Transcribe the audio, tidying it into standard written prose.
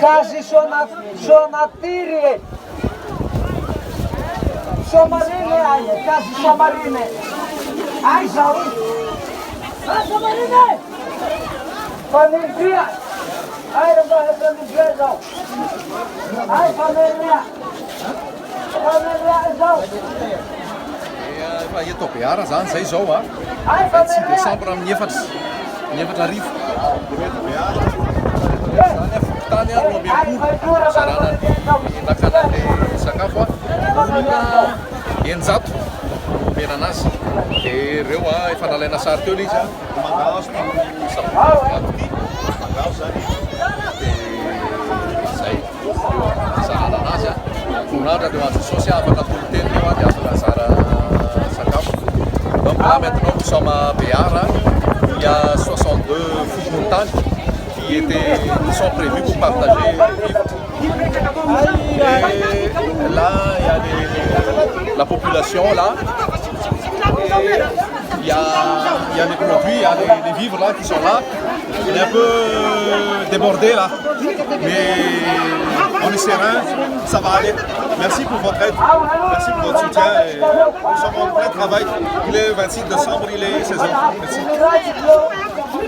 Кажи, що на тирі. Що Марини, Ає, кажи, що Марини. Ай, жали. А, що Марини? Панельбія. Ай, ребята, панельбія, жал. Ай, панельбія. Pannelbia, жал. Je top ja, dat is zo hè. 20 december am Niefert Arif. Tanya no biku sarana na kana sakafo enjato penanas e reo efa nalaina sary teo izy zay sarana anazy konratra deo azo sosy afaka toloteny eo dia afaka sara sakafo. Donc là maintenant nous sommes à Béara, il y a 62 fous de montagne qui sont prévus pour partager les vivres. Et là il y a la population là, il y a les produits, il y a les vivres là qui sont là. On est un peu débordé là, mais on est serein, ça va aller. Merci pour votre aide, merci pour votre soutien. Et nous sommes en plein travail. Il est 26 décembre, il est 16h. Merci.